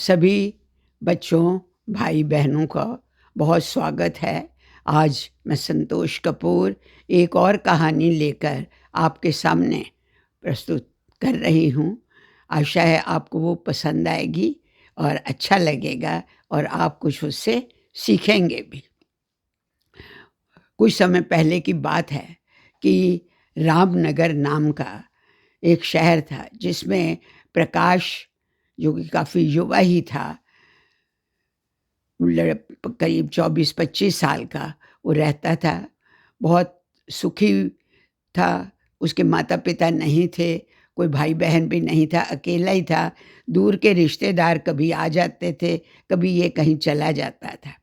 सभी बच्चों, भाई-बहनों का बहुत स्वागत है। आज मैं संतोष कपूर एक और कहानी लेकर आपके सामने प्रस्तुत कर रही हूँ। आशा है आपको वो पसंद आएगी और अच्छा लगेगा और आप कुछ उससे सीखेंगे भी। कुछ समय पहले की बात है कि रामनगर नाम का एक शहर था जिसमें प्रकाश, जो कि काफ़ी युवा ही था, करीब 24-25 साल का वो रहता था। बहुत सुखी था। उसके माता-पिता नहीं थे, कोई भाई-बहन भी नहीं था, अकेला ही था। दूर के रिश्तेदार कभी आ जाते थे, कभी ये कहीं चला जाता था।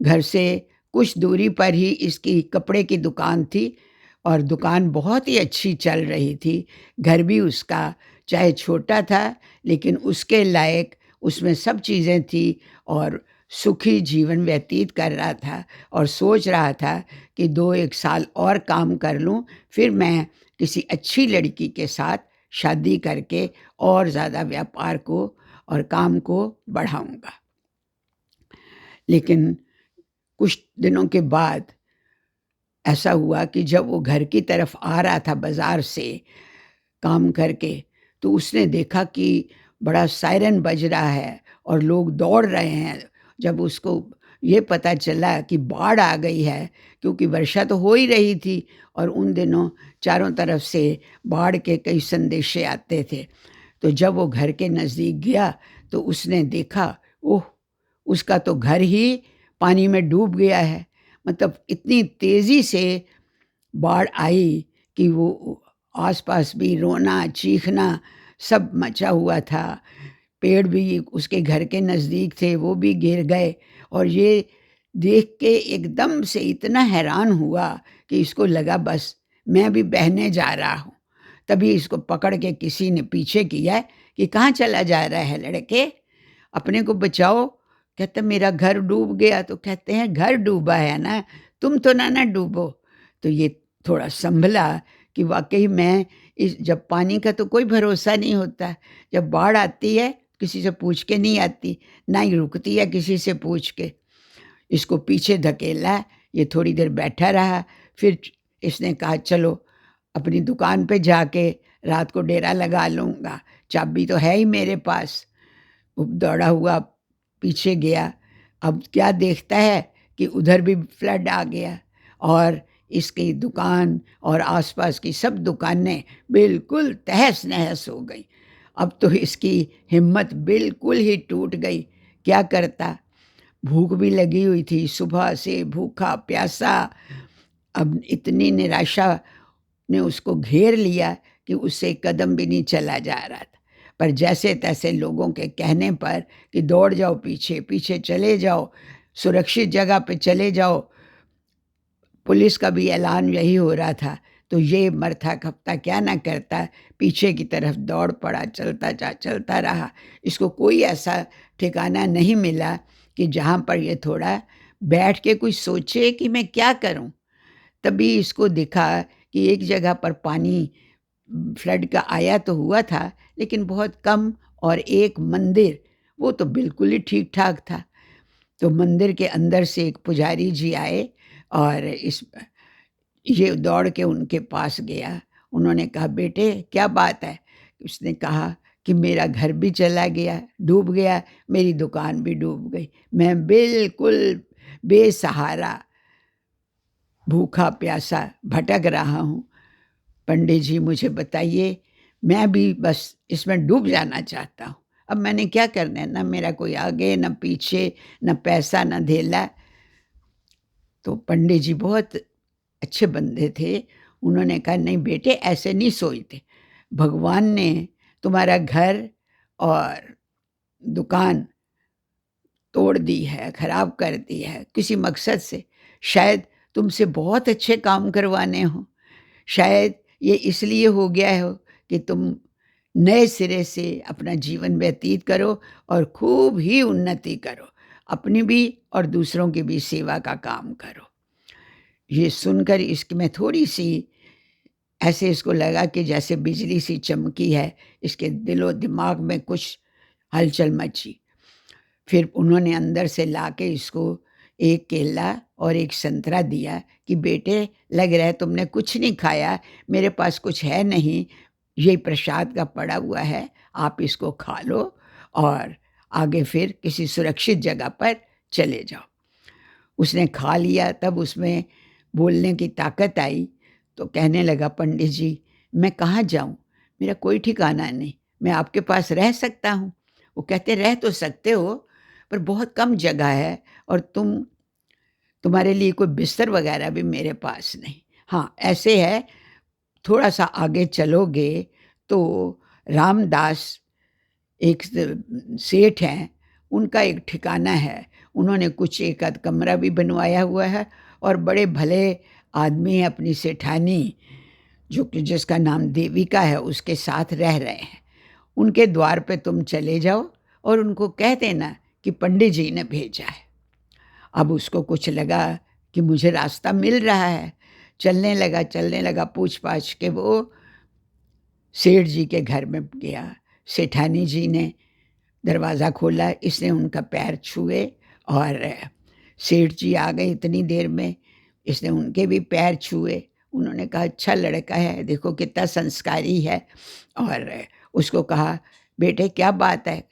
घर से कुछ दूरी पर ही इसकी कपड़े की दुकान थी और दुकान बहुत ही अच्छी चल रही थी। घर भी उसका चाहे छोटा था, लेकिन उसके लायक उसमें सब चीज़ें थी और सुखी जीवन व्यतीत कर रहा था और सोच रहा था कि 2-1 साल और काम कर लूँ, फिर मैं किसी अच्छी लड़की के साथ शादी करके और ज़्यादा व्यापार को और काम को बढ़ाऊँगा। लेकिन कुछ दिनों के बाद ऐसा हुआ कि जब वो घर की तरफ आ रहा था बाज़ार से काम करके, तो उसने देखा कि बड़ा सायरन बज रहा है और लोग दौड़ रहे हैं। जब उसको ये पता चला कि बाढ़ आ गई है, क्योंकि वर्षा तो हो ही रही थी और उन दिनों चारों तरफ से बाढ़ के कई संदेशे आते थे। तो जब वो घर के नज़दीक गया, तो उसने देखा, ओह! उसका तो घर ही पानी में डूब गया है। मतलब इतनी तेज़ी से बाढ़ आई कि वो आस-पास भी रोना, चीखना सब मचा हुआ था। पेड़ भी उसके घर के नज़दीक थे, वो भी गिर गए और ये देख के एकदम से इतना हैरान हुआ कि इसको लगा बस मैं भी बहने जा रहा हूँ। तभी इसको पकड़ के किसी ने पीछे किया कि कहाँ चला जा रहा है लड़के? अपने को बचाओ। कहता मेरा घर डूब गया। तो कहते हैं घर डूबा है ना, तुम तो ना डूबो। तो ये थोड़ा संभला कि वाक़ई मैं इस जब पानी का तो कोई भरोसा नहीं होता। जब बाढ़ आती है, किसी से पूछ के नहीं आती, ना ही रुकती है किसी से पूछ के। इसको पीछे धकेला, ये थोड़ी देर बैठा रहा, फिर इसने कहा चलो अपनी दुकान पे जाके रात को डेरा लगा लूँगा, चाबी तो है ही मेरे पास। वो दौड़ा हुआ पीछे गया। अब क्या देखता है कि उधर भी फ्लड आ गया और इसकी दुकान और आसपास की सब दुकानें बिल्कुल तहस-नहस हो गई। अब तो इसकी हिम्मत बिल्कुल ही टूट गई। क्या करता? भूख भी लगी हुई थी, सुबह से भूखा-प्यासा। अब इतनी निराशा ने उसको घेर लिया कि उससे एक कदम भी नहीं चला जा रहा था। पर जैसे-तैसे लोगों के कहने पर कि दौड़ जाओ पीछे, पीछे चले जाओ, सुरक्षित जगह पे चले जाओ, पुलिस का भी ऐलान यही हो रहा था। तो ये मरता-खपता क्या ना करता, पीछे की तरफ दौड़ पड़ा, चलता रहा। इसको कोई ऐसा ठिकाना नहीं मिला कि जहाँ पर ये थोड़ा बैठ के कुछ सोचे कि मैं क्या करूँ? तभी इसको दिखा कि एक जगह पर पानी फ्लड का आया तो हुआ था, लेकिन बहुत कम और एक मंदिर, वो तो बिल्कुल ही ठीक-ठाक था। तो मंदिर के अंदर से एक पुजारी जी आए और ये दौड़ के उनके पास गया। उन्होंने कहा, "बेटे, क्या बात है?" उसने कहा कि, "मेरा घर भी चला गया, डूब गया, मेरी दुकान भी डूब गई। मैं बिल्कुल बेसहारा, भूखा-प्यासा भटक रहा हूँ। पंडित जी मुझे बताइए, मैं भी बस इसमें डूब जाना चाहता हूँ। अब मैंने क्या करना है? ना मेरा कोई आगे, ना पीछे, ना पैसा, ना धेला।" तो पंडित जी बहुत अच्छे बंदे थे। उन्होंने कहा, "नहीं बेटे, ऐसे नहीं सोचते। भगवान ने तुम्हारा घर और दुकान तोड़ दी है, खराब कर दी है किसी मकसद से। शायद तुमसे बहुत अच्छे काम करवाने हों। शायद ये इसलिए हो गया हो कि तुम नए सिरे से अपना जीवन व्यतीत करो और खूब ही उन्नति करो। अपनी भी और दूसरों की भी सेवा का काम करो।" ये सुनकर इसकी मैं थोड़ी-सी ऐसे इसको लगा कि जैसे बिजली सी चमकी है, इसके दिलो-दिमाग में कुछ हलचल मची। फिर उन्होंने अंदर से लाके इसको एक केला और एक संतरा दिया कि बेटे, लग रहा है तुमने कुछ नहीं खाया, मेरे पास कुछ है नहीं, ये प्रसाद का पड़ा हुआ है, आप इसको खा लो और आगे फिर किसी सुरक्षित जगह पर चले जाओ। उसने खा लिया, तब उसमें बोलने की ताकत आई, तो कहने लगा, पंडित जी, मैं कहाँ जाऊँ? मेरा कोई ठिकाना नहीं, मैं आपके पास रह सकता हूँ। वो कहते, रह तो सकते हो, पर बहुत कम जगह है और तुम्हारे लिए कोई बिस्तर वगैरह भी मेरे पास नहीं। हाँ, ऐसे है, थोड़ा-सा आगे चलोगे तो रामदास एक सेठ हैं, उनका एक ठिकाना है। उन्होंने कुछ एक आध कमरा भी बनवाया हुआ है और बड़े भले आदमी हैं, अपनी सेठानी जो कि जिसका नाम देविका है, उसके साथ रह रहे हैं। उनके द्वार पे तुम चले जाओ और उनको कह देना कि पंडित जी ने भेजा है। अब उसको कुछ लगा कि मुझे रास्ता मिल रहा है, चलने लगा पूछ-पाछ के वो सेठ जी के घर में गया। सेठानी जी ने दरवाज़ा खोला, इसने उनका पैर छुए और सेठ जी आ गए इतनी देर में, इसने उनके भी पैर छुए। उन्होंने कहा, अच्छा लड़का है, देखो कितना संस्कारी है। और उसको कहा, बेटे क्या बात है,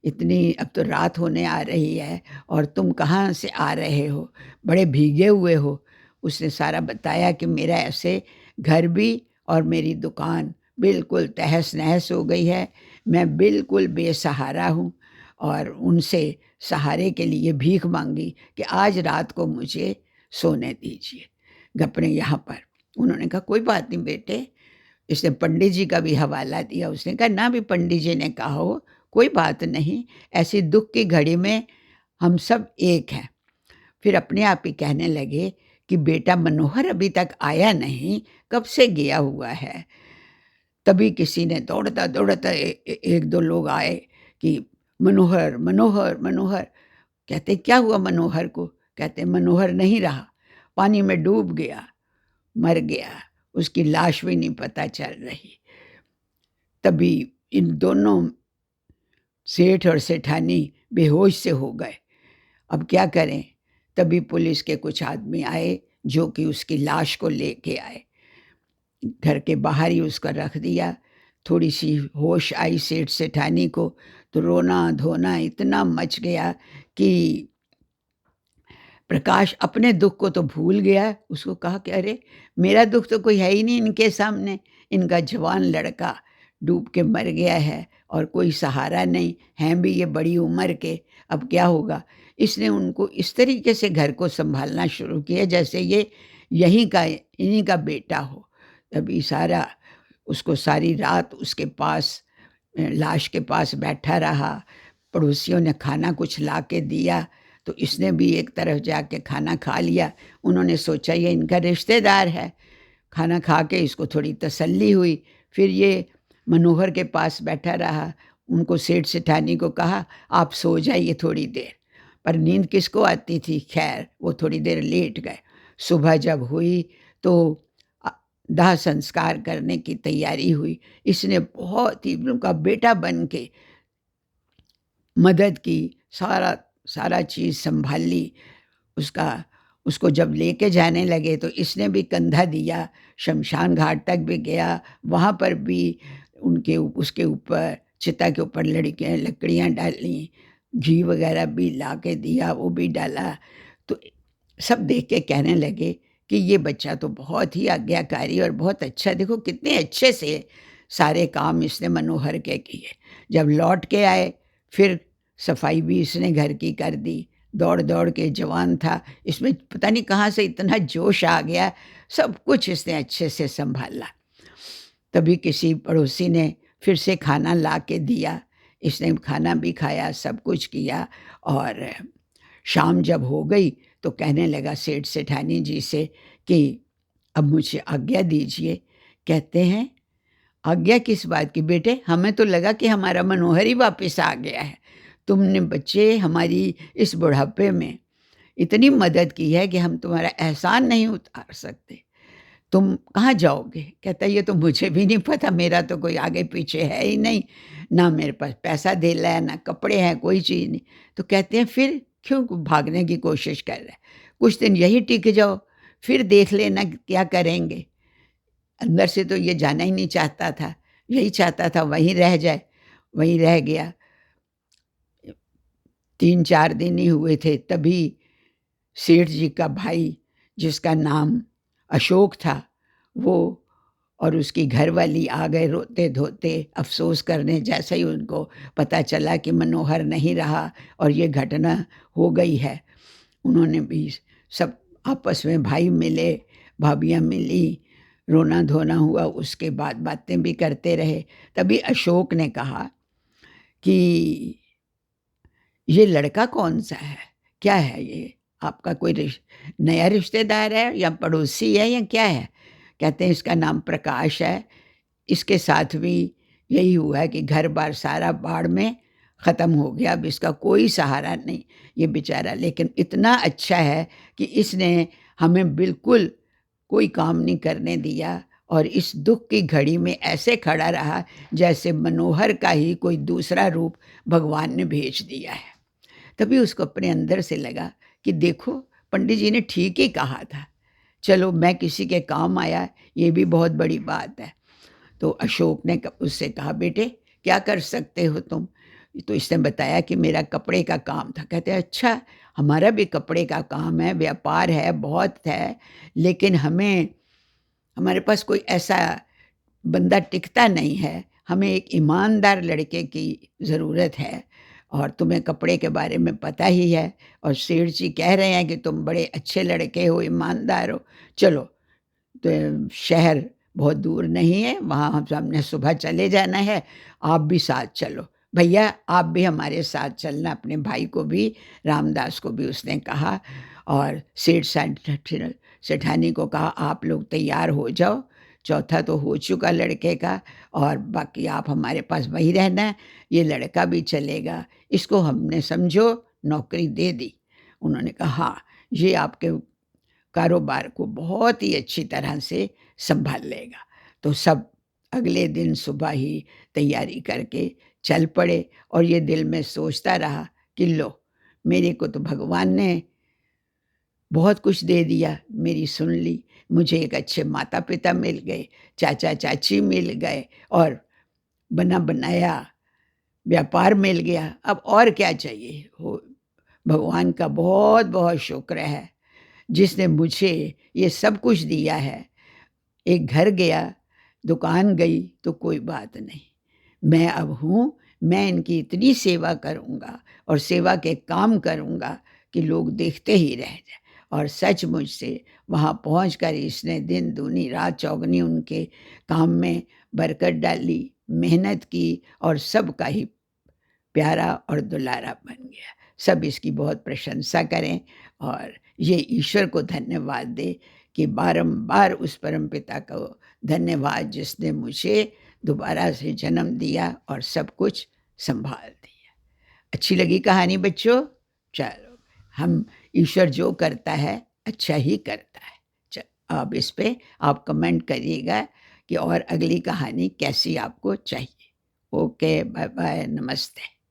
इतनी अब तो रात होने आ रही है और तुम कहाँ से आ रहे हो, बड़े भीगे हुए हो। उसने सारा बताया कि मेरा ऐसे घर भी और मेरी दुकान बिल्कुल तहस-नहस हो गई है, मैं बिल्कुल बेसहारा हूँ और उनसे सहारे के लिए भीख मांगी कि आज रात को मुझे सोने दीजिए अपने यहाँ पर। उन्होंने कहा, कोई बात नहीं बेटे। इसने पंडित जी का भी हवाला दिया। उसने कहा, ना भी पंडित जी ने कहा हो, कोई बात नहीं, ऐसी दुख की घड़ी में हम सब एक हैं। फिर अपने आप ही कहने लगे कि बेटा मनोहर अभी तक आया नहीं, कब से गया हुआ है। तभी किसी ने दौड़ता एक दो लोग आए कि मनोहर, मनोहर, मनोहर। कहते, क्या हुआ मनोहर को? कहते, मनोहर नहीं रहा, पानी में डूब गया, मर गया, उसकी लाश भी नहीं पता चल रही। तभी इन दोनों सेठ और सेठानी बेहोश से हो गए। अब क्या करें? तभी पुलिस के कुछ आदमी आए जो कि उसकी लाश को लेके आए। घर के बाहर ही उसका रख दिया। थोड़ी सी होश आई सेठ सेठानी को, तो रोना धोना इतना मच गया कि प्रकाश अपने दुख को तो भूल गया। उसको कहा कि अरे, मेरा दुख तो कोई है ही नहीं इनके सामने, इनका जवान लड़का डूब के मर गया है और कोई सहारा नहीं, हैं भी ये बड़ी उम्र के, अब क्या होगा। इसने उनको इस तरीके से घर को संभालना शुरू किया जैसे ये यहीं का, इन्हीं का बेटा हो। तभी सारा उसको सारी रात उसके पास लाश के पास बैठा रहा। पड़ोसियों ने खाना कुछ ला के दिया, तो इसने भी एक तरफ जाके खाना खा लिया। उन्होंने सोचा ये इनका रिश्तेदार है। खाना खा के इसको थोड़ी तसल्ली हुई। फिर ये मनोहर के पास बैठा रहा। उनको सेठ सेठानी को कहा, आप सो जाइए थोड़ी देर। पर नींद किसको आती थी, खैर वो थोड़ी देर लेट गए। सुबह जब हुई तो अ, दाह संस्कार करने की तैयारी हुई। इसने बहुत ही उनका बेटा बन के मदद की, सारा सारा चीज़ सँभाल ली। उसका उसको जब लेके जाने लगे तो इसने भी कंधा दिया, शमशान घाट तक भी गया। वहाँ पर भी उसके ऊपर, चिता के ऊपर लकड़ियाँ डालीं, घी वगैरह भी ला के दिया, वो भी डाला। तो सब देख के कहने लगे कि ये बच्चा तो बहुत ही आज्ञाकारी और बहुत अच्छा, देखो कितने अच्छे से सारे काम इसने मनोहर के किए। जब लौट के आए, फिर सफाई भी इसने घर की कर दी। दौड़-दौड़ के जवान था, इसमें पता नहीं कहाँ से इतना जोश आ गया, सब कुछ इसने अच्छे से सँभाला। तभी किसी पड़ोसी ने फिर से खाना ला के दिया, इसने खाना भी खाया, सब कुछ किया और शाम जब हो गई तो कहने लगा सेठ सेठानी जी से कि अब मुझे आज्ञा दीजिए। कहते हैं, आज्ञा किस बात की बेटे? हमें तो लगा कि हमारा मनोहर ही वापस आ गया है। तुमने बच्चे हमारी इस बुढ़ापे में इतनी मदद की है कि हम तुम्हारा एहसान नहीं उतार सकते। तुम कहाँ जाओगे? कहता है, ये तो मुझे भी नहीं पता, मेरा तो कोई आगे पीछे है ही नहीं। ना मेरे पास पैसा दे रहा है, ना कपड़े हैं, कोई चीज़ नहीं। तो कहते हैं फिर क्यों भागने की कोशिश कर रहा है? कुछ दिन यहीं टिक जाओ, फिर देख लेना क्या करेंगे। अंदर से तो ये जाना ही नहीं चाहता था, यही चाहता था वहीं रह जाए, वहीं रह गया। 3-4 दिन ही हुए थे तभी सेठ जी का भाई, जिसका नाम अशोक था, वो और उसकी घरवाली आ गए रोते-धोते, अफ़सोस करने। जैसे ही उनको पता चला कि मनोहर नहीं रहा और ये घटना हो गई है, उन्होंने भी सब आपस में भाई मिले, भाभियाँ मिलीं, रोना-धोना हुआ। उसके बाद बातें भी करते रहे। तभी अशोक ने कहा कि ये लड़का कौन-सा है? क्या है ये? आपका कोई नया रिश्तेदार है या पड़ोसी है या क्या है? कहते हैं इसका नाम प्रकाश है। इसके साथ भी यही हुआ है कि घर-बार सारा बाढ़ में ख़त्म हो गया, अब इसका कोई सहारा नहीं, ये बेचारा। लेकिन इतना अच्छा है कि इसने हमें बिल्कुल कोई काम नहीं करने दिया और इस दुःख की घड़ी में ऐसे खड़ा रहा जैसे मनोहर का ही कोई दूसरा रूप भगवान ने भेज दिया है। तभी उसको अपने अंदर से लगा कि देखो, पंडित जी ने ठीक ही कहा था। चलो मैं किसी के काम आया, ये भी बहुत बड़ी बात है। तो अशोक ने उससे कहा, बेटे क्या कर सकते हो तुम? तो इसने बताया कि मेरा कपड़े का काम था। कहते हैं अच्छा, हमारा भी कपड़े का काम है, व्यापार है, बहुत है, लेकिन हमारे पास कोई ऐसा बंदा टिकता नहीं है, हमें एक ईमानदार लड़के की ज़रूरत है। और तुम्हें कपड़े के बारे में पता ही है और सेठ जी कह रहे हैं कि तुम बड़े अच्छे लड़के हो, ईमानदार हो। चलो, तो शहर बहुत दूर नहीं है, वहाँ हमने सुबह चले जाना है, आप भी साथ चलो। भैया आप भी हमारे साथ चलना, अपने भाई को भी, रामदास को भी उसने कहा। और सेठानी को कहा आप लोग तैयार हो जाओ, चौथा तो हो चुका लड़के का, और बाकी आप हमारे पास वहीं रहना, ये लड़का भी चलेगा, इसको हमने समझो नौकरी दे दी। उन्होंने कहा हाँ, ये आपके कारोबार को बहुत ही अच्छी तरह से सँभाल लेगा। तो सब अगले दिन सुबह ही तैयारी करके चल पड़े और ये दिल में सोचता रहा कि लो, मेरे को तो भगवान ने बहुत कुछ दे दिया, मेरी सुन ली। मुझे एक अच्छे माता-पिता मिल गए, चाचा-चाची मिल गए और बना-बनाया व्यापार मिल गया। अब और क्या चाहिए? हो, भगवान का बहुत-बहुत शुक्र है जिसने मुझे ये सब कुछ दिया है। एक घर गया, दुकान गई तो कोई बात नहीं। मैं अब हूँ, मैं इनकी इतनी सेवा करूँगा और सेवा के काम करूँगा कि लोग देखते ही रह जाएँ। और सचमुच से वहाँ पहुँचकर इसने दिन दूनी रात चौगनी उनके काम में बरकत डाली, मेहनत की और सबका ही प्यारा और दुलारा बन गया। सब इसकी बहुत प्रशंसा करें और ये ईश्वर को धन्यवाद दें कि बारंबार उस परमपिता को धन्यवाद जिसने मुझे दोबारा से जन्म दिया और सब कुछ सँभाल दिया। अच्छी लगी कहानी बच्चों? चलो, हम ईश्वर जो करता है अच्छा ही करता है। अब इस पे आप कमेंट करिएगा कि और अगली कहानी कैसी आपको चाहिए। ओके, बाय-बाय, नमस्ते।